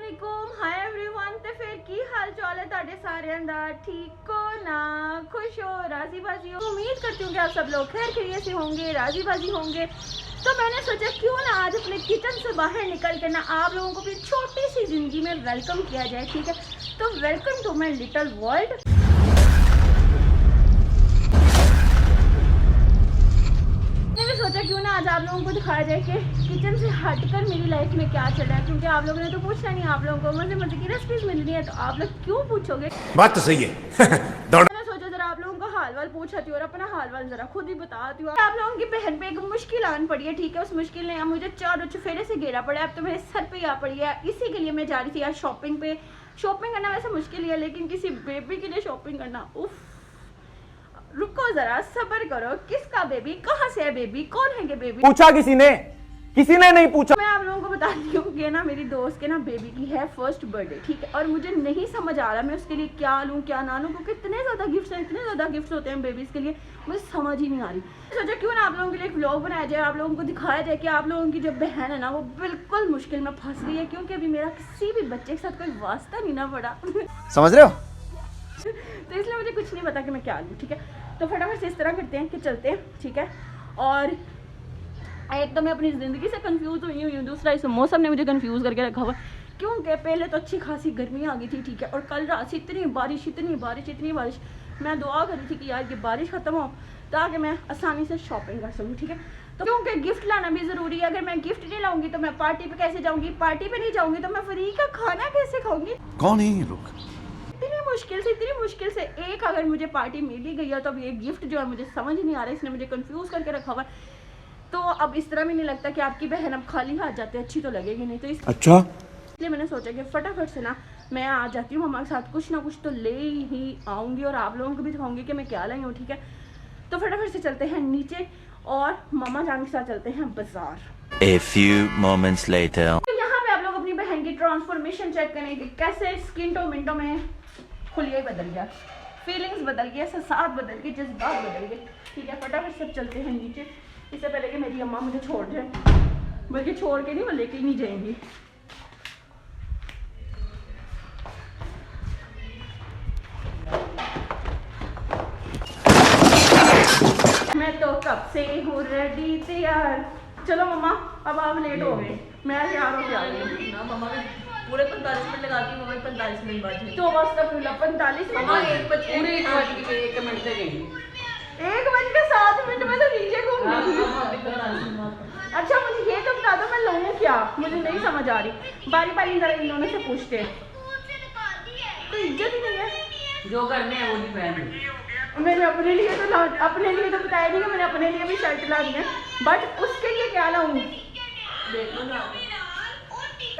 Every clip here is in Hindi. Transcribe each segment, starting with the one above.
अस्सलामुअलैकुम हाय एवरीवन। तो फिर की हाल चाल है ਤੁਹਾਡੇ ਸਾਰਿਆਂ ਦਾ? ठीक हो ना, खुश हो, राजी बाजी हो? उम्मीद करती हूँ कि आप सब लोग खैर खैरियत से होंगे, राजी बाजी होंगे। तो मैंने सोचा क्यों ना आज अपने किचन से बाहर निकल कर ना आप लोगों को भी छोटी सी ज़िंदगी में वेलकम किया जाए। ठीक है, तो welcome to my little world. सोचा क्यों ना आज आप लोगों को दिखाया जाए कि किचन से हटकर मेरी लाइफ में क्या चल रहा है, क्योंकि आप लोगों ने तो पूछना नहीं, आप लोगों को मजे मजे की रेसिपीज मिलनी है, तो आप लोग क्यों पूछोगे? बात तो सही है। मैंने सोचा जरा आप लोगों को हाल वाल पूछती हूँ और अपना हाल वाल जरा खुद ही बताती हूँ। आप लोगों की बहन पे एक मुश्किल आन पड़ी है। ठीक है, उस मुश्किल ने मुझे चारों चुफेरे से घेरा पड़ा है, अब तो मेरे सर पे आ पड़ी है। इसी के लिए मैं जा रही थी आज शॉपिंग पे। शॉपिंग करना वैसे मुश्किल है, लेकिन किसी बेबी के लिए शॉपिंग करना उफ। रुको जरा, सब्र करो। किसका बेबी, कहाँ से है बेबी, कौन है ये बेबी? पूछा किसी ने नहीं पूछा। मैं आप लोगों को बताती हूँ कि ना मेरी दोस्त के ना बेबी की है फर्स्ट बर्थडे। ठीक है, और मुझे नहीं समझ आ रहा मैं उसके लिए क्या लूँ क्या ना लूँ, क्योंकि इतने ज़्यादा गिफ्ट्स हैं, इतने ज़्यादा गिफ्ट्स होते हैं बेबीज़ के लिए, मुझे समझ ही नहीं आ रही। सोचा क्यों ना आप लोगों के लिए एक व्लॉग बनाया जाए, आप लोगों को दिखाया जाए कि आप लोगों की जो बहन है ना वो बिल्कुल मुश्किल में फंस गई है, क्योंकि अभी मेरा किसी भी बच्चे के साथ कोई वास्ता नहीं ना पड़ा। समझ रहे हो? तो इसलिए मुझे कुछ नहीं पता कि मैं क्या लूँ। ठीक है, तो फटाफट से इस तरह करते हैं कि चलते हैं। ठीक है, और एक तो मैं अपनी ज़िंदगी से कंफ्यूज हुई हूँ, दूसरा इस मौसम ने मुझे कंफ्यूज करके रखा हुआ, क्योंकि पहले तो अच्छी खासी गर्मी आ गई थी। ठीक है, और कल रात से इतनी बारिश इतनी बारिश इतनी बारिश, मैं दुआ कर रही थी कि यार ये बारिश ख़त्म हो ताकि मैं आसानी से शॉपिंग कर सकूँ। ठीक है, तो क्योंकि गिफ्ट लाना भी ज़रूरी है। अगर मैं गिफ्ट नहीं लाऊंगी तो मैं पार्टी पे कैसे जाऊँगी, पार्टी पे नहीं जाऊँगी तो मैं फ्री का खाना कैसे खाऊँगी? कौन है ये लोग? इतनी मुश्किल से एक अगर मुझे पार्टी मिल ही गई है, तो अब ये गिफ्ट जो है मुझे समझ नहीं आ रहा है, इसने मुझे कंफ्यूज करके रखा हुआ है। तो अब इस तरह भी नहीं लगता कि आपकी बहन अब खाली हाथ जाते अच्छी तो लगेगी नहीं, तो अच्छा, इसलिए मैंने सोचा कि फटाफट से ना मैं आ जाती हूँ, हमारे साथ कुछ ना कुछ तो ले ही आऊँगी और आप लोगों को भी दिखाऊंगी कि मैं क्या लाई हूँ। ठीक है, तो फटाफट से चलते हैं नीचे और मामा जान के साथ चलते हैं बाजार। A few moments later. तो यहाँ पे आप लोग अपनी बहन की ट्रांसफॉर्मेशन चेक करेंगे, कैसे स्किन टो मिनटों में खुलिया ही बदल गया, फीलिंग्स बदल गई, एहसास बदल गए, जज्बात बदल गए। ठीक है, फटाफट से चलते हैं नीचे, इससे पहले कि मेरी अम्मा मुझे छोड़ जाए, बल्कि छोड़ के नहीं वो लेके नहीं जाएंगी। मैं तो कब से हूँ रेडी तैयार। चलो मम्मा, अब आप लेट हो गए, मैं तैयार हो गया। पूरे 45 मिनट लगाती हूँ, 45 मिनट बाद तो बस तक 45 मिनट पूरे 1 मिनट से गई 1:07 में तो नीचे घूम रही। अच्छा मुझे ये तो बता दो मैं लूँ क्या, मुझे नहीं समझ आ रही। बारी बारी जरा इन दोनों से पूछते हैं, तो इज्जत ही नहीं है। जो करने हैं वो नहीं पहन। मैंने अपने लिए तो बताया नहीं कि मैंने अपने लिए भी शर्ट ला दी है, बट उसके लिए क्या लाऊं देख लो ना।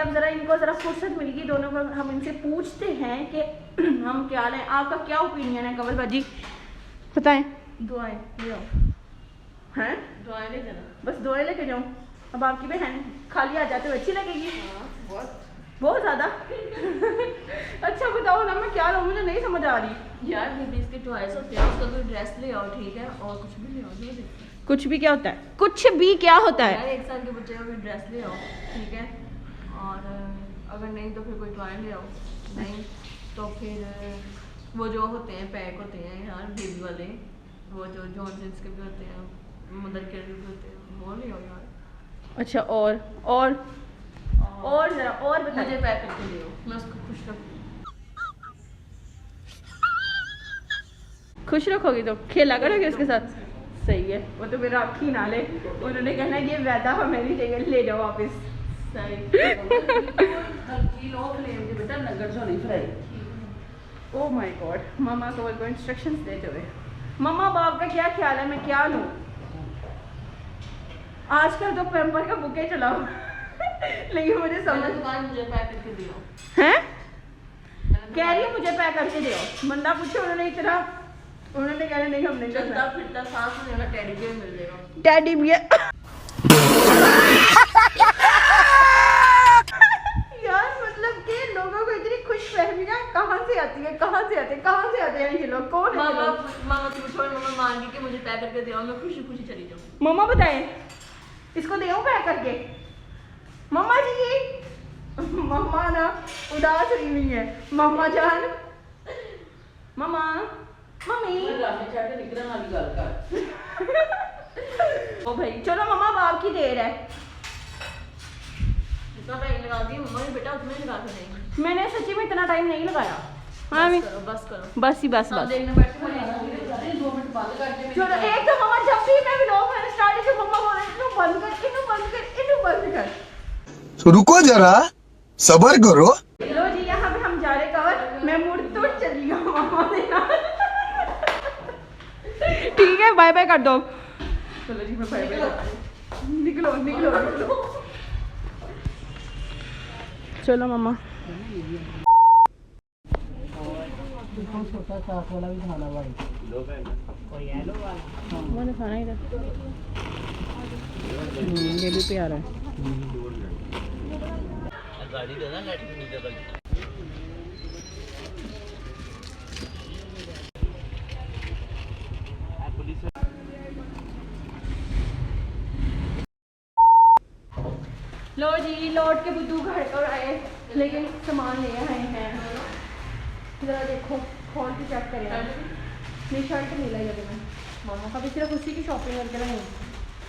अब जरा इनको जरा फुर्सत मिलेगी दोनों को, हम इनसे पूछते हैं कि हम क्या लें। आपका क्या ओपिनियन है कंवल बाजी, बताएं। दुआएं ले आओ, हैं दुआएं ले जाना। बस दुआएं लेके जाऊँ? अब आपकी बहन खाली आ जाते हुए अच्छी लगेगी? बहुत ज़्यादा। अच्छा बताओ ना मैं क्या लाऊं, मुझे नहीं समझ आ रही यार बेबी इसके चॉइस होते हैं, उसका कोई ड्रेस ले आओ। ठीक है, और कुछ भी ले आओ जो देखते हैं। कुछ भी क्या होता है, कुछ भी क्या होता यार है? 1 साल के बच्चे का कोई ड्रेस ले आओ। ठीक है, और अगर नहीं तो फिर कोई टॉय ले आओ, नहीं तो फिर वो जो होते हैं पैक होते हैं यार बेबी वाले, वो जो जॉनसन्स के भी होते हैं, मदर केयर के भी होते हैं, वो ले आओ यार। अच्छा और जरा और बताइए। मुझे पैक करके दे, मैं उसको खुश रखूँ। खुश रखोगी तो खेला करोगे उसके साथ? सही है, वो तो मेरा आँख ही ना ले, उन्होंने कहना ये वैदा हमें नहीं चाहिए, ले जाओ वापस। सही हल्की लो फ्लेम पे बेटा, नगर्स होनी फ्राई। ओह माय गॉड, मामा को इंस्ट्रक्शंस देते हुए। मम्मा बाप का क्या ख्याल है, मैं क्या लूँ? आजकल तो पैम्पर का बुके चलाओ। लेकिन मुझे समझ दुकान मुझे पैक करके दियो हैं, कह रही है मुझे पैक करके दो। बंदा पूछे उन्होंने इतना, उन्होंने कह रहे नहीं हम नहीं चलता फिरता सांस लेना टेडी बियर मिल जाएगा। डैडी भी यार मतलब कि लोगों को इतनी खुशफहमियां कहाँ से आती है ये लोग, कौन है ये लोग? मामा पूछो, मामा मांगी कि मुझे पैक करके दियो, मैं खुशी खुशी चली जाऊँ। मम्मा बताएं इसको दे पैक करके। मम्मा जी मम्मा ना उदास रही हुई है। मम्मा जान, मम्मा, मम्मी ओ भाई चलो मम्मा, अब आपकी देर है। इतना टाइम लगा दी मम्मा ने, बेटा उसमें लगा के देंगे। मैंने सच्ची में इतना टाइम नहीं लगाया। हाँ बस करो बस ही बस हम बस। देखने बैठे हैं 2 मिनट बंद करके चलो एक तो मम्मा जब भी मैं व्लॉग मैंने स्टार्ट किया मम्मा बोल रही इन्हें बंद कर, इन्हें बंद कर, इन्हें बंद कर। तो रुको जरा, सबर करो। लो जी यहाँ पे हम जा रहे कवर, मैं मुड़ तो चली हूँ मम्मा के साथ। ठीक है बाय बाय कर दो। चलो जी मैं बाय बाय करती हूँ। निकलो निकलो निकलो। चलो मम्मा। मैंने खाना ही था। ये भी प्यारा है। लो जी लौट के बुद्धू घर पर आए, लेकिन सामान ले आए हैं। जरा देखो खोल के चेक करें। मेरी शर्ट नहीं लाई अभी मैं, मामा का भी सिर्फ उसी की शॉपिंग करके लाई।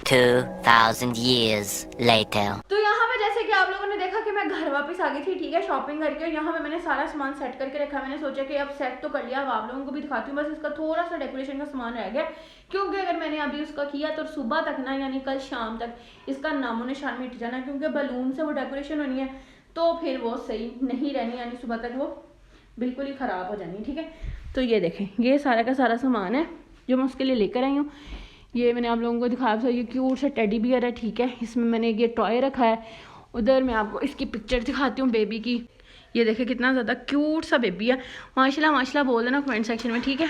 2,000 years later. तो यहाँ पे जैसे कि आप लोगों ने देखा कि मैं घर वापस आ गई थी, ठीक है, शॉपिंग करके। यहाँ पे मैंने सारा सामान सेट करके रखा। मैंने सोचा कि अब सेट तो कर लिया, अब आप लोगों को भी दिखाती हूँ। बस इसका थोड़ा सा डेकोरेशन का सामान रह गया, क्योंकि अगर मैंने अभी उसका किया तो सुबह तक ना, यानी कल शाम तक इसका नामो निशान मिट जाना, क्योंकि बलून से वो डेकोरेशन होनी है तो फिर वो सही नहीं रहनी, यानी सुबह तक वो बिल्कुल ही ख़राब हो जानी। ठीक है, तो ये देखें, ये सारा का सारा सामान है जो मैं उसके लिए लेकर आई हूँ। ये मैंने आप लोगों को दिखाया था, ये क्यूट सा टेडी बियर है। ठीक है, इसमें मैंने ये टॉय रखा है। उधर मैं आपको इसकी पिक्चर दिखाती हूँ बेबी की। ये देखें कितना ज़्यादा क्यूट सा बेबी है। माशाल्लाह माशाल्लाह बोल देना कमेंट सेक्शन में। ठीक है,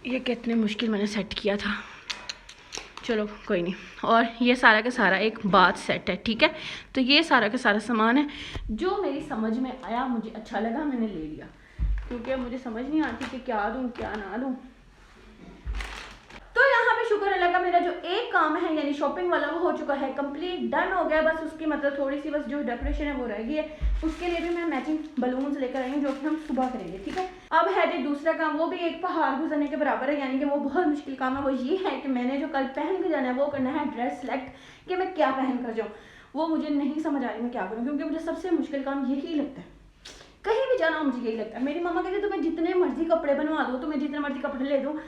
ये कितने मुश्किल मैंने सेट किया था, चलो कोई नहीं। और ये सारा का सारा एक बाथ सेट है। ठीक है, तो ये सारा का सारा सामान है जो मेरी समझ में आया, मुझे अच्छा लगा, मैंने ले लिया, क्योंकि मुझे समझ नहीं आती कि क्या दूँ क्या ना दूँ। तो यहाँ पे शुक्र अल्लाह का मेरा जो एक काम है यानी शॉपिंग वाला वो हो चुका है कंप्लीट, डन हो गया। बस उसकी मतलब थोड़ी सी बस जो डेकोरेशन है वो रह गई है। उसके लिए भी मैं मैचिंग बलून्स लेकर आई हूँ, जो कि हम सुबह करेंगे। ठीक है, अब है जी दूसरा काम, वो भी एक पहाड़ गुजरने के बराबर है, यानी कि वो बहुत मुश्किल काम है। वो ये है कि मैंने जो कल पहन के जाना है वो करना है ड्रेस सेलेक्ट कि मैं क्या पहन कर जाऊँ। वो मुझे नहीं समझ आ रही मैं क्या करूँ, क्योंकि मुझे सबसे मुश्किल काम यही लगता है। कहीं भी जाना मुझे यही लगता है। मेरी मम्मा कहती है तुम्हें जितने मर्जी कपड़े बनवा दो, तुम्हें जितने मर्जी कपड़े ले दो,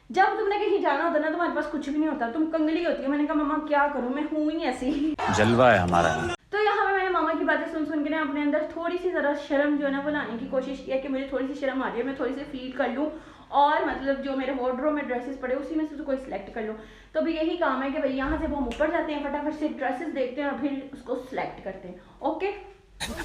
जब तुमने कहीं जाना होता ना तुम्हारे पास कुछ भी नहीं होता, तुम कंगली होती है। मैंने कहा मम्मा क्या करूं, मैं हूं ही ऐसी। जलवा है हमारा। तो यहाँ पे मैंने मामा की बातें सुन सुन के ना अपने अंदर थोड़ी सी ज़रा शर्म जो है ना वो लाने की कोशिश किया कि मुझे थोड़ी सी शर्म आ रही है, मैं थोड़ी सी फील कर लूँ और मतलब जो मेरे वार्डरोब में ड्रेसेस पड़े उसी में से तो कोई सिलेक्ट कर लूँ। तो अभी यही काम है कि भाई यहाँ से वो हम ऊपर जाते हैं, फटाफट से ड्रेसेस देखते हैं और फिर उसको सिलेक्ट करते हैं। Okay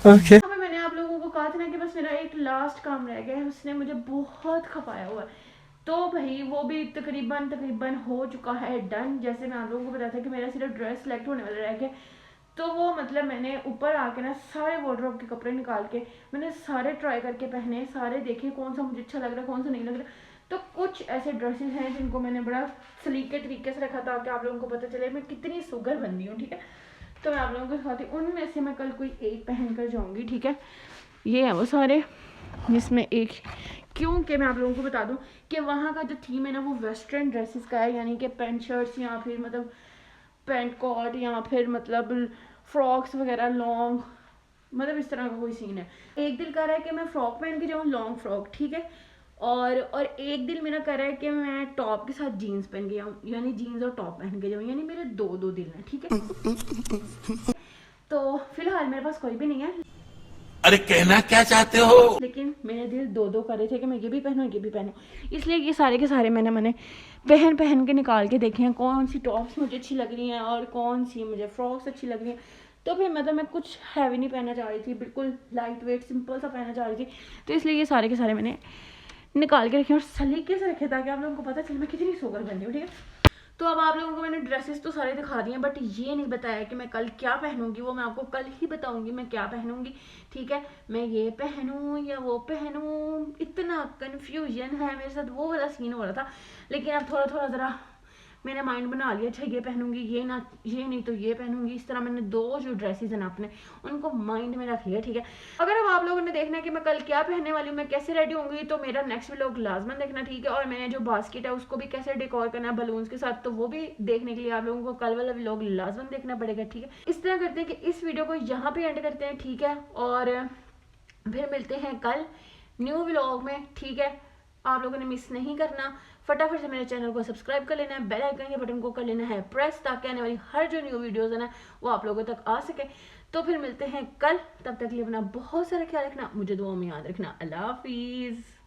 okay. मैंने आप लोगों को कहा था ना कि बस मेरा एक लास्ट काम रह गया है, उसने मुझे बहुत खपाया हुआ है। तो भाई वो भी तकरीबन हो चुका है डन। जैसे मैं आप लोगों को बताया था कि मेरा सिर्फ ड्रेस सेलेक्ट होने वाला रह गया, तो वो मतलब मैंने ऊपर आके ना सारे वार्डरोब के कपड़े निकाल के मैंने सारे ट्राई करके पहने, सारे देखे कौन सा मुझे अच्छा लग रहा है कौन सा नहीं लग रहा। तो कुछ ऐसे ड्रेसेस हैं जिनको मैंने बड़ा सलीके तरीके से रखा ताकि आप लोगों को पता चले मैं कितनी सुगर बन रही हूँ। ठीक है, तो मैं आप लोगों को दिखाती हूँ, उनमें से मैं कल कोई एक पहन कर जाऊँगी। ठीक है, ये है वो सारे, जिसमें एक, क्योंकि मैं आप लोगों को बता दूं कि वहाँ का जो थीम है ना वो वेस्टर्न ड्रेसेस का है, यानी कि पैंट शर्ट्स या फिर मतलब पैंट कोट या फिर मतलब फ्रॉक्स वगैरह लॉन्ग, मतलब इस तरह का कोई सीन है। एक दिल कर रहा है कि मैं फ्रॉक पहन के जाऊँ, लॉन्ग फ्रॉक। ठीक है, और एक दिल मेरा कर रहा है कि मैं टॉप के साथ जीन्स पहन के जाऊँ, यानी जीन्स और टॉप पहन के जाऊँ, यानी मेरे दो दिल हैं। ठीक है, तो फिलहाल मेरे पास कोई भी नहीं है। अरे कहना क्या चाहते हो? लेकिन मेरे दिल दो कर रहे थे कि मैं ये भी पहनूं ये भी पहनूं, इसलिए ये सारे के सारे मैंने पहन के निकाल के देखे हैं कौन सी टॉप्स मुझे अच्छी लग रही हैं और कौन सी मुझे फ्रॉक्स अच्छी लग रही हैं। तो फिर मतलब मैं कुछ हैवी नहीं पहनना चाह रही थी, बिल्कुल लाइट वेट सिंपल सा पहनना चाह रही थी। तो इसलिए ये सारे के सारे मैंने निकाल के रखे और सलीके से रखे ताकि आप लोगों को पता चले मैं कितनी सोगर बन रही हूँ। ठीक है, तो अब आप लोगों को मैंने ड्रेसेस तो सारे दिखा दिए हैं, बट ये नहीं बताया कि मैं कल क्या पहनूंगी। वो मैं आपको कल ही बताऊंगी मैं क्या पहनूंगी। ठीक है, मैं ये पहनूं या वो पहनूं, इतना कंफ्यूजन है मेरे साथ, वो वाला सीन हो रहा था। लेकिन अब थोड़ा ज़रा मैंने माइंड बना लिया अच्छा ये पहनूंगी, ये ना, ये नहीं तो ये पहनूंगी। इस तरह मैंने 2 जो ड्रेसेस हैं अपने उनको माइंड में रख लिया, ठीक है। अगर अब आप लोगों ने देखना है कि मैं कल क्या पहनने वाली हूँ, मैं कैसे रेडी होंगी, तो मेरा नेक्स्ट व्लॉग लाजमन देखना, ठीक है। और मैंने जो बास्केट है उसको भी कैसे डेकोर करना है बलून्स के साथ, तो वो भी देखने के लिए आप लोगों को कल वाला व्लॉग लाजमन देखना पड़ेगा, ठीक है। इस तरह करते हैं कि इस वीडियो को यहाँ पे एंड करते हैं, ठीक है। और फिर मिलते हैं कल न्यू व्लॉग में, ठीक है। आप लोगों ने मिस नहीं करना, फटाफट से मेरे चैनल को सब्सक्राइब कर लेना है, बेल आइकन के बटन को कर लेना है प्रेस, ताकि आने वाली हर जो न्यू वीडियोस है ना वो आप लोगों तक आ सके। तो फिर मिलते हैं कल, तब तक के लिए अपना बहुत सारा ख्याल रखना, मुझे दुआ में याद रखना। अल्लाह हाफिज़।